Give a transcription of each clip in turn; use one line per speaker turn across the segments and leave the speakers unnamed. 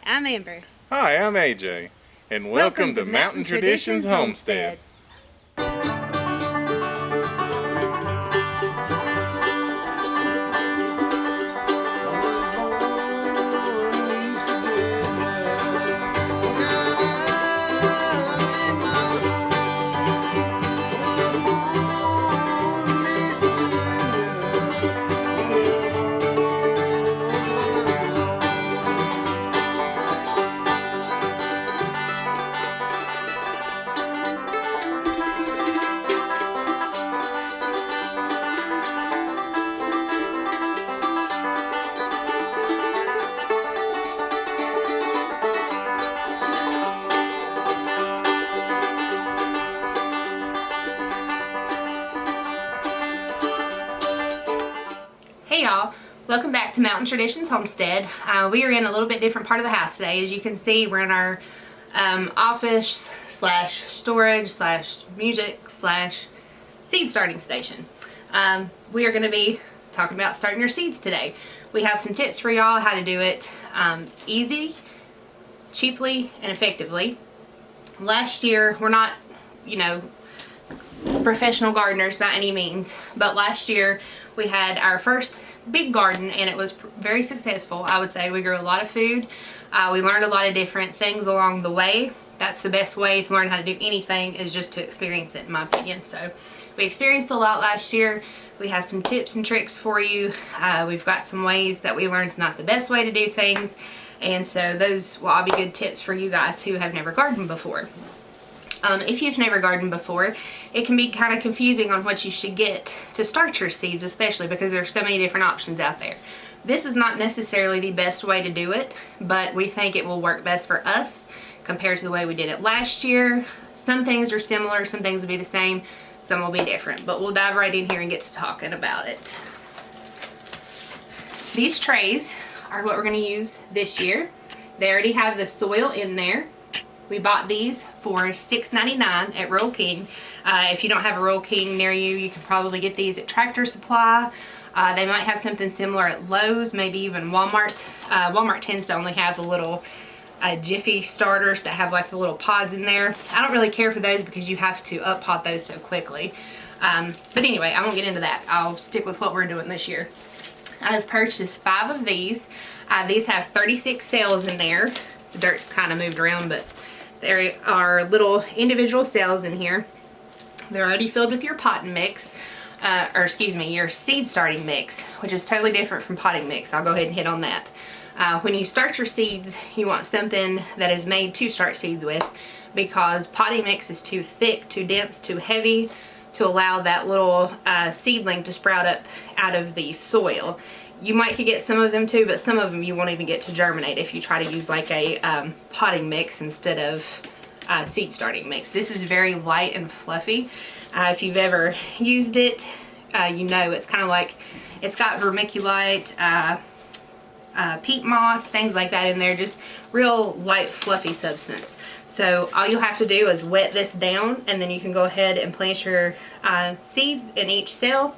I'm Amber.
Hi, I'm AJ, and welcome to Mountain Traditions Homestead.
Hey y'all, welcome back to Mountain Traditions Homestead. We are in a little bit different part of the house today. As you can see, we're in our office slash storage slash music slash seed starting station. We are going to be talking about starting your seeds today. We have some tips for y'all how to do it easy, cheaply, and effectively. Last year, we're not, professional gardeners by any means, but last year we had our first big garden and it was very successful. I would say we grew a lot of food. We learned a lot of different things along the way. That's the best way to learn how to do anything, is just to experience it, in my opinion. So we experienced a lot last year. We have some tips and tricks for you. We've got some ways that we learned it's not the best way to do things, and so those will all be good tips for you guys who have never gardened before. If you've never gardened before, it can be kind of confusing on what you should get to start your seeds, especially because there's so many different options out there. This is not necessarily the best way to do it, but we think it will work best for us compared to the way we did it last year. Some things are similar, some things will be the same, some will be different, but we'll dive right in here and get to talking about it. These trays are what we're going to use this year. They already have the soil in there. We bought these for $6.99 at Rural King. If you don't have a Rural King near you, you can probably get these at Tractor Supply. They might have something similar at Lowe's, maybe even Walmart. Walmart tends to only have the little Jiffy starters that have like the little pods in there. I don't really care for those because you have to up pot those so quickly. But anyway, I won't get into that. I'll stick with what we're doing this year. I've purchased 5 of these. These have 36 cells in there. The dirt's kind of moved around, but there are little individual cells in here. They're already filled with your potting mix, your seed starting mix, which is totally different from potting mix. I'll go ahead and hit on that. When you start your seeds, you want something that is made to start seeds with, because potting mix is too thick, too dense, too heavy to allow that little seedling to sprout up out of the soil. You might could get some of them too, but some of them you won't even get to germinate if you try to use like a potting mix instead of seed starting mix. This is very light and fluffy. If you've ever used it, you know it's kind of like, it's got vermiculite, peat moss, things like that in there, just real light fluffy substance. So all you'll have to do is wet this down, and then you can go ahead and plant your seeds in each cell.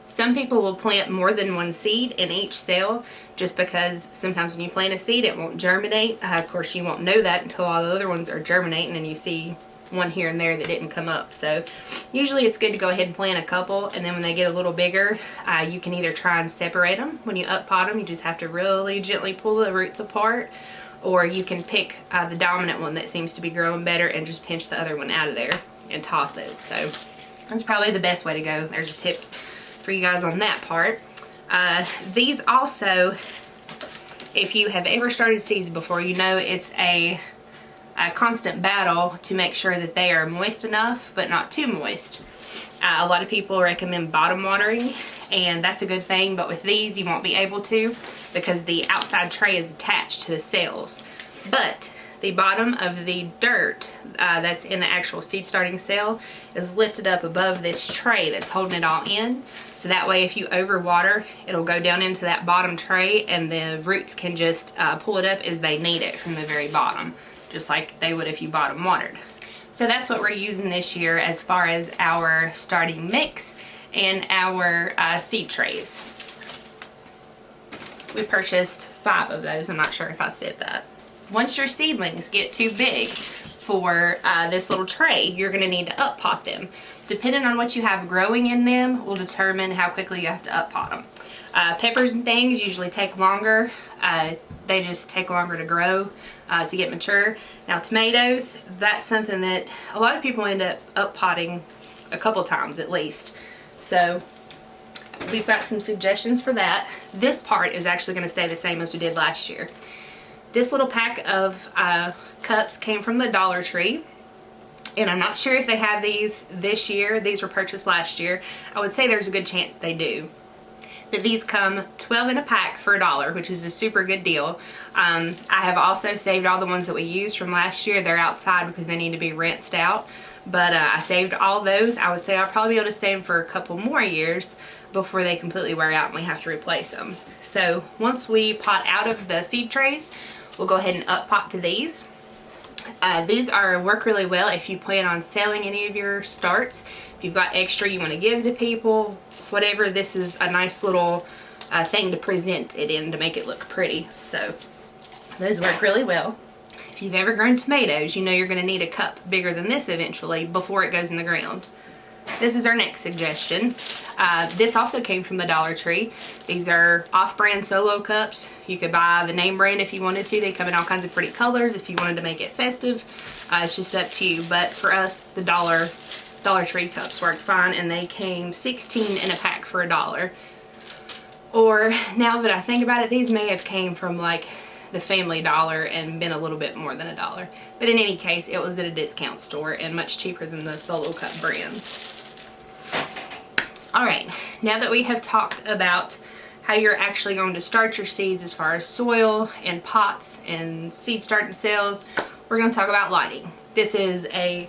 Some people will plant more than one seed in each cell, just because sometimes when you plant a seed it won't germinate. Of course you won't know that until all the other ones are germinating and you see one here and there that didn't come up. So usually it's good to go ahead and plant a couple, and then when they get a little bigger, you can either try and separate them. When you up pot them, you just have to really gently pull the roots apart, or you can pick the dominant one that seems to be growing better and just pinch the other one out of there and toss it. So that's probably the best way to go. There's a tip for you guys on that part. These also, if you have ever started seeds before, you know it's a constant battle to make sure that they are moist enough but not too moist. A lot of people recommend bottom watering, and that's a good thing, but with these you won't be able to because the outside tray is attached to the cells. But the bottom of the dirt that's in the actual seed starting cell is lifted up above this tray that's holding it all in. So that way if you overwater, it'll go down into that bottom tray and the roots can just pull it up as they need it from the very bottom, just like they would if you bottom watered. So that's what we're using this year as far as our starting mix and our seed trays. We purchased 5 of those. I'm not sure if I said that. Once your seedlings get too big for this little tray, you're going to need to up pot them. Depending on what you have growing in them will determine how quickly you have to up pot them. Peppers and things usually take longer. They just take longer to grow, to get mature. Now tomatoes, that's something that a lot of people end up potting a couple times at least. So we've got some suggestions for that. This part is actually going to stay the same as we did last year. This little pack of cups came from the Dollar Tree. And I'm not sure if they have these this year. These were purchased last year. I would say there's a good chance they do. But these come 12 in a pack for $1, which is a super good deal. I have also saved all the ones that we used from last year. They're outside because they need to be rinsed out. But I saved all those. I would say I'll probably be able to save them for a couple more years before they completely wear out and we have to replace them. So once we pot out of the seed trays, we'll go ahead and up pot to these. These work really well if you plan on selling any of your starts. If you've got extra you want to give to people, whatever, this is a nice little thing to present it in to make it look pretty. So those work really well. If you've ever grown tomatoes, you know you're going to need a cup bigger than this eventually before it goes in the ground. This is our next suggestion. This also came from the Dollar Tree. These are off-brand solo cups. You could buy the name brand if you wanted to. They come in all kinds of pretty colors if you wanted to make it festive. It's just up to you. But for us, the Dollar Tree cups worked fine, and they came 16 in a pack for $1. Or now that I think about it, these may have came from like the Family Dollar and been a little bit more than $1. But in any case, it was at a discount store and much cheaper than the solo cup brands. Alright, now that we have talked about how you're actually going to start your seeds as far as soil and pots and seed starting cells, we're going to talk about lighting. This is a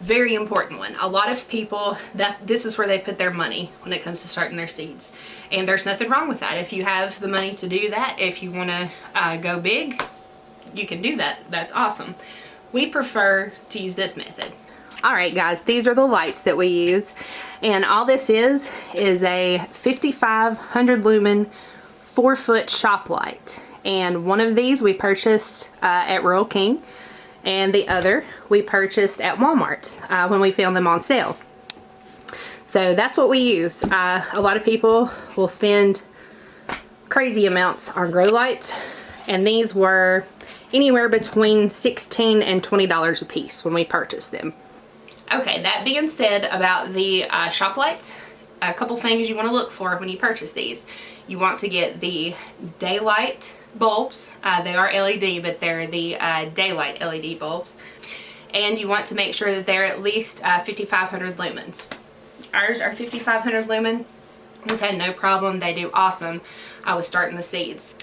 very important one. A lot of people, this is where they put their money when it comes to starting their seeds. And there's nothing wrong with that. If you have the money to do that, if you want to go big, you can do that. That's awesome. We prefer to use this method. Alright guys, these are the lights that we use, and all this is a 5500 lumen 4-foot shop light, and one of these we purchased at Rural King, and the other we purchased at Walmart when we found them on sale. So that's what we use. A lot of people will spend crazy amounts on grow lights, and these were anywhere between $16 and $20 a piece when we purchased them. Okay, that being said about the shop lights, a couple things you want to look for when you purchase these. You want to get the daylight bulbs. They are LED, but they're the daylight LED bulbs. And you want to make sure that they're at least 5500 lumens. Ours are 5500 lumen. We've had no problem. They do awesome with starting the seeds.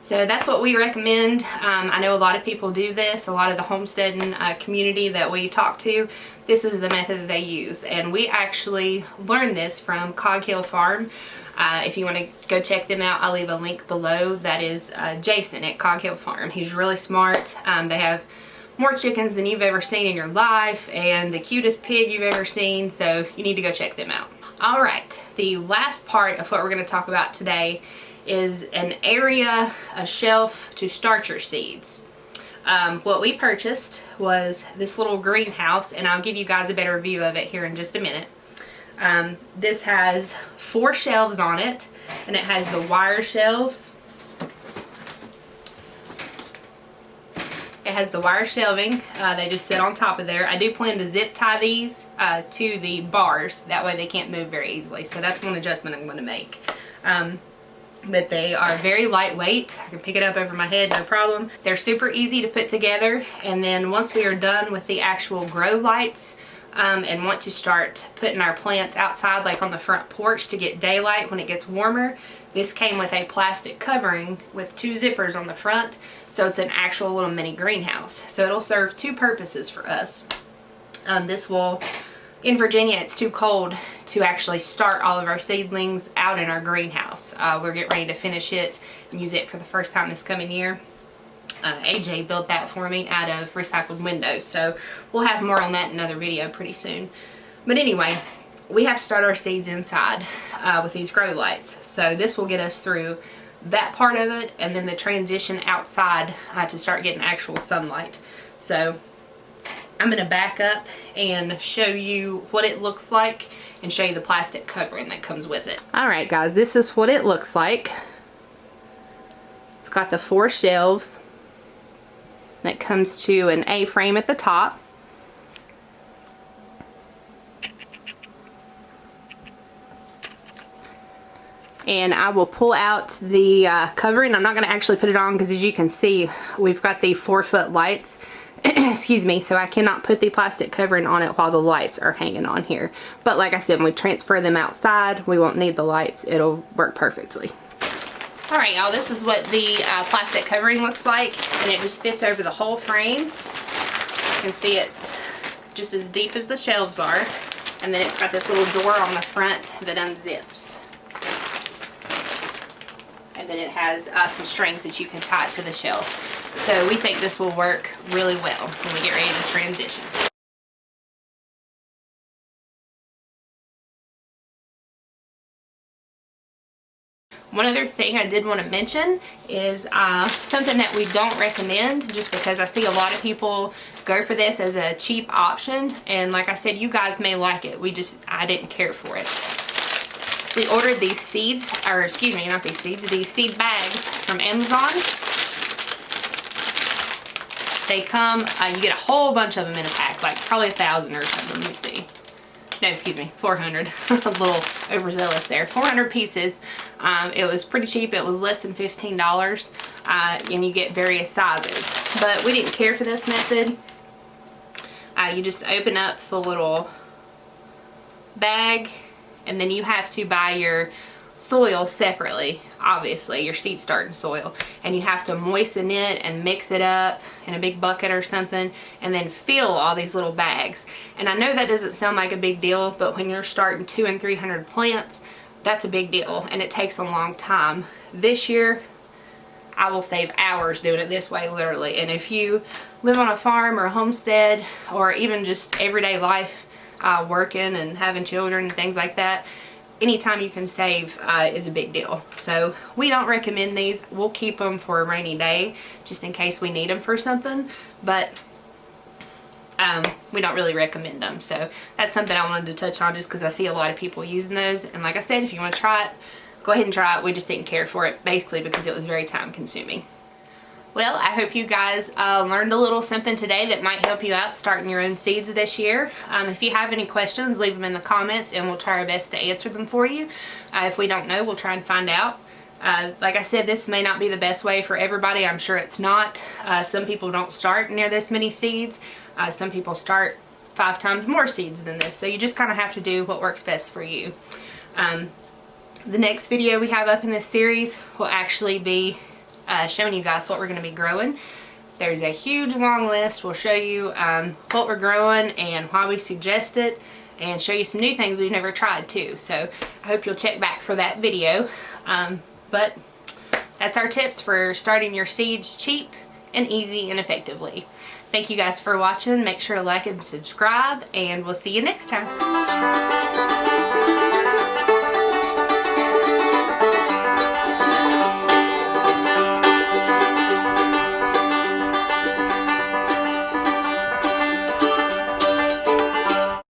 So that's what we recommend. I know a lot of people do this. A lot of the homesteading community that we talk to, this is the method that they use. And we actually learned this from Cog Hill Farm. If you want to go check them out, I'll leave a link below. That is Jason at Cog Hill Farm. He's really smart. They have more chickens than you've ever seen in your life and the cutest pig you've ever seen. So you need to go check them out. Alright, the last part of what we're going to talk about today is an area, a shelf to start your seeds. What we purchased was this little greenhouse, and I'll give you guys a better view of it here in just a minute. This has 4 shelves on it, and it has the wire shelves. It has the wire shelving. They just sit on top of there. I do plan to zip tie these to the bars. That way they can't move very easily. So that's one adjustment I'm going to make. But they are very lightweight. I can pick it up over my head, no problem. They're super easy to put together, and then once we are done with the actual grow lights and want to start putting our plants outside, like on the front porch to get daylight when it gets warmer, this came with a plastic covering with 2 zippers on the front, so it's an actual little mini greenhouse. So it'll serve 2 purposes for us. This will, in Virginia, it's too cold to actually start all of our seedlings out in our greenhouse. We're getting ready to finish it and use it for the first time this coming year. AJ built that for me out of recycled windows, so we'll have more on that in another video pretty soon. But anyway, we have to start our seeds inside with these grow lights. So this will get us through that part of it, and then the transition outside to start getting actual sunlight. So I'm going to back up and show you what it looks like and show you the plastic covering that comes with it. Alright guys, this is what it looks like. It's got the 4 shelves. And it comes to an A-frame at the top. And I will pull out the covering. I'm not going to actually put it on because, as you can see, we've got the 4-foot lights. Excuse me, so I cannot put the plastic covering on it while the lights are hanging on here. But like I said, when we transfer them outside, we won't need the lights. It'll work perfectly. Alright y'all, this is what the plastic covering looks like, and it just fits over the whole frame. You can see it's just as deep as the shelves are, and then it's got this little door on the front that unzips. And then it has some strings that you can tie to the shelf. So we think this will work really well when we get ready to transition. One other thing I did want to mention is something that we don't recommend, just because I see a lot of people go for this as a cheap option, and like I said, you guys may like it. I didn't care for it. We ordered these seeds, or excuse me, not these seeds, these seed bags from Amazon. They come, you get a whole bunch of them in a pack, like probably 1,000 or something. Let me see. No, excuse me, 400. A little overzealous there. 400 pieces. It was pretty cheap. It was less than $15, and you get various sizes. But we didn't care for this method. You just open up the little bag, and then you have to buy your soil separately, obviously, your seed starting soil, and you have to moisten it and mix it up in a big bucket or something, and then fill all these little bags. And I know that doesn't sound like a big deal, but when you're starting 200 and 300 plants, that's a big deal, and it takes a long time. This year I will save hours doing it this way, literally. And if you live on a farm or a homestead, or even just everyday life, working and having children and things like that, anytime you can save is a big deal. So we don't recommend these. We'll keep them for a rainy day just in case we need them for something, but we don't really recommend them. So that's something I wanted to touch on, just because I see a lot of people using those. And like I said, if you want to try it, go ahead and try it. We just didn't care for it, basically because it was very time consuming. Well, I hope you guys learned a little something today that might help you out starting your own seeds this year. If you have any questions, leave them in the comments and we'll try our best to answer them for you. If we don't know, we'll try and find out. Like I said, this may not be the best way for everybody. I'm sure it's not. Some people don't start near this many seeds. Some people start 5 times more seeds than this. So you just kind of have to do what works best for you. The next video we have up in this series will actually be showing you guys what we're going to be growing. There's a huge long list. We'll show you what we're growing and why we suggest it, and show you some new things we've never tried too. So I hope you'll check back for that video. But that's our tips for starting your seeds cheap and easy and effectively. Thank you guys for watching. Make sure to like and subscribe, and we'll see you next time.